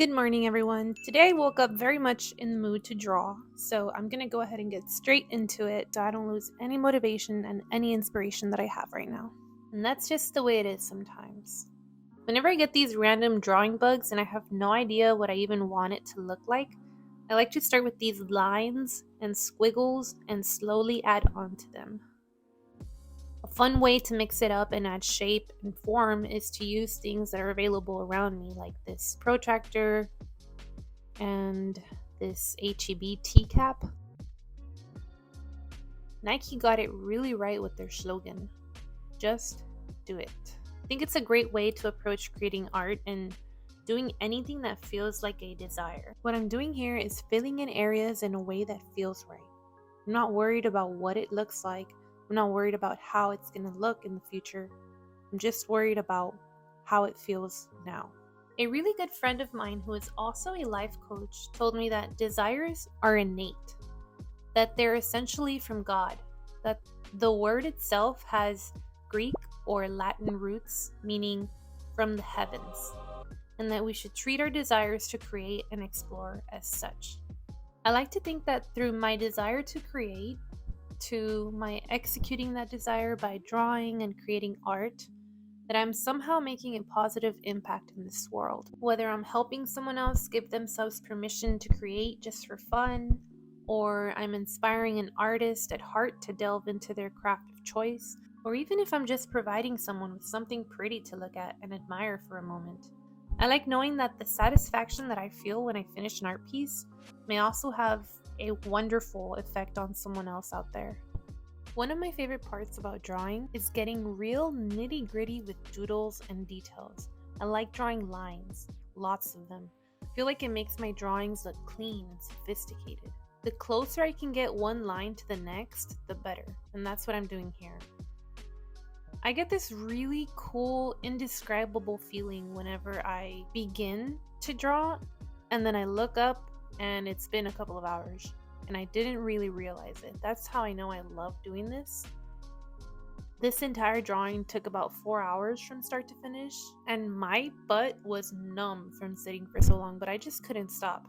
Good morning, everyone. Today I woke up very much in the mood to draw, so I'm going to go ahead and get straight into it so I don't lose any motivation and any inspiration that I have right now. And that's just the way it is sometimes. Whenever I get these random drawing bugs and I have no idea what I even want it to look like, I like to start with these lines and squiggles and slowly add on to them. A fun way to mix it up and add shape and form is to use things that are available around me, like this protractor and this HEB teacup. Nike got it really right with their slogan, just do it. I think it's a great way to approach creating art and doing anything that feels like a desire. What I'm doing here is filling in areas in a way that feels right. I'm not worried about what it looks like. I'm not worried about how it's going to look in the future. I'm just worried about how it feels now. A really good friend of mine who is also a life coach told me that desires are innate, that they're essentially from God, that the word itself has Greek or Latin roots, meaning from the heavens, and that we should treat our desires to create and explore as such. I like to think that through my desire to create, to my executing that desire by drawing and creating art, that I'm somehow making a positive impact in this world. Whether I'm helping someone else give themselves permission to create just for fun, or I'm inspiring an artist at heart to delve into their craft of choice, or even if I'm just providing someone with something pretty to look at and admire for a moment. I like knowing that the satisfaction that I feel when I finish an art piece may also have a wonderful effect on someone else out there. One of my favorite parts about drawing is getting real nitty-gritty with doodles and details. I like drawing lines, lots of them. I feel like it makes my drawings look clean and sophisticated. The closer I can get one line to the next, the better, and that's what I'm doing here. I get this really cool, indescribable feeling whenever I begin to draw, and then I look up and it's been a couple of hours and I didn't really realize it. That's how I know I love doing this. This entire drawing took about 4 hours from start to finish, and my butt was numb from sitting for so long, but I just couldn't stop.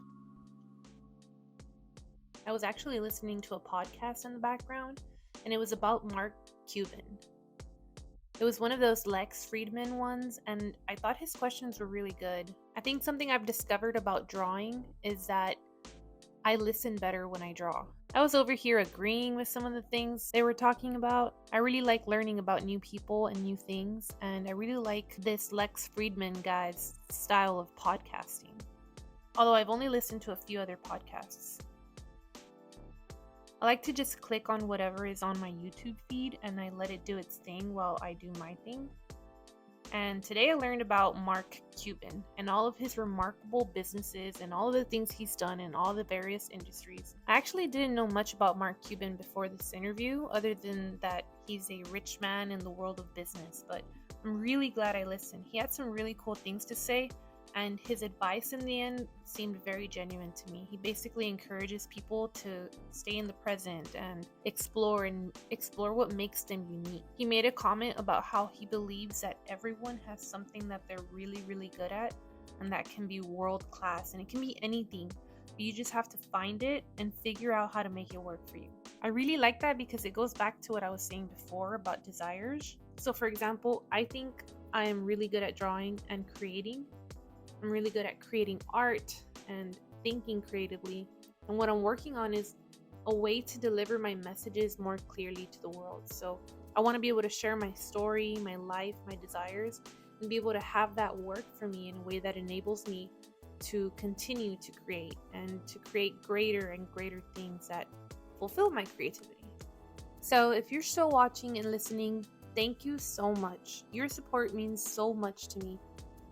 I was actually listening to a podcast in the background, and it was about Mark Cuban. It was one of those Lex Friedman ones, and I thought his questions were really good. I think something I've discovered about drawing is that I listen better when I draw. I was over here agreeing with some of the things they were talking about. I really like learning about new people and new things, and I really like this Lex Friedman guy's style of podcasting. Although I've only listened to a few other podcasts. I like to just click on whatever is on my YouTube feed and I let it do its thing while I do my thing. And today I learned about Mark Cuban and all of his remarkable businesses and all of the things he's done in all the various industries. I actually didn't know much about Mark Cuban before this interview, other than that he's a rich man in the world of business, but I'm really glad I listened. He had some really cool things to say, and his advice in the end seemed very genuine to me. He basically encourages people to stay in the present and explore what makes them unique. He made a comment about how he believes that everyone has something that they're really, really good at, and that can be world class, and it can be anything. But you just have to find it and figure out how to make it work for you. I really like that because it goes back to what I was saying before about desires. So for example, I think I am really good at drawing and creating. I'm really good at creating art and thinking creatively. And what I'm working on is a way to deliver my messages more clearly to the world. So I want to be able to share my story, my life, my desires, and be able to have that work for me in a way that enables me to continue to create and to create greater and greater things that fulfill my creativity. So if you're still watching and listening, thank you so much. Your support means so much to me.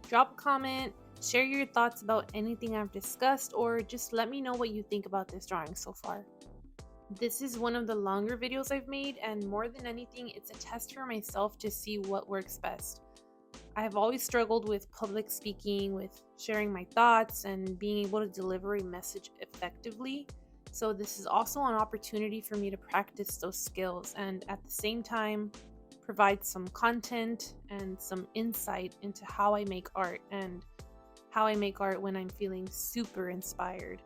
Drop a comment, share your thoughts about anything I've discussed, or just let me know what you think about this drawing so far. This is one of the longer videos I've made, and more than anything, it's a test for myself to see what works best. I have always struggled with public speaking, with sharing my thoughts, and being able to deliver a message effectively. So this is also an opportunity for me to practice those skills and at the same time provide some content and some insight into how I make art and how I make art when I'm feeling super inspired.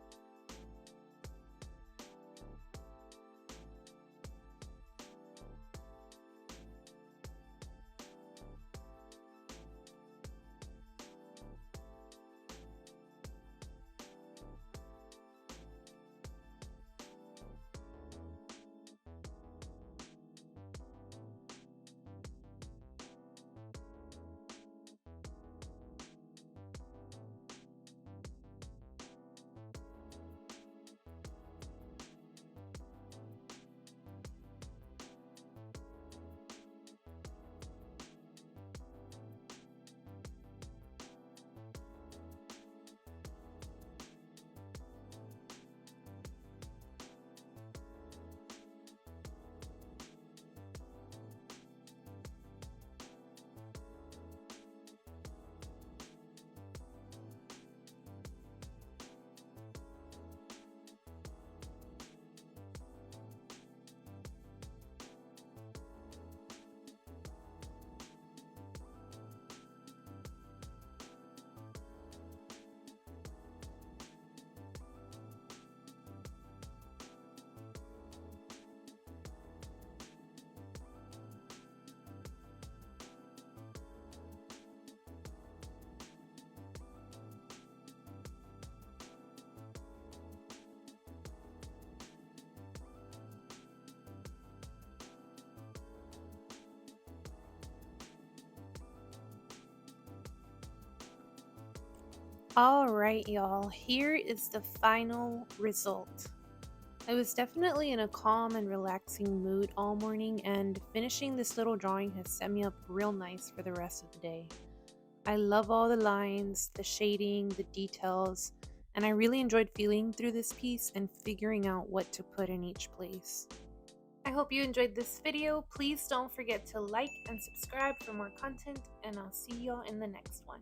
Alright, y'all, here is the final result. I was definitely in a calm and relaxing mood all morning, and finishing this little drawing has set me up real nice for the rest of the day. I love all the lines, the shading, the details, and I really enjoyed feeling through this piece and figuring out what to put in each place. I hope you enjoyed this video. Please don't forget to like and subscribe for more content, and I'll see y'all in the next one.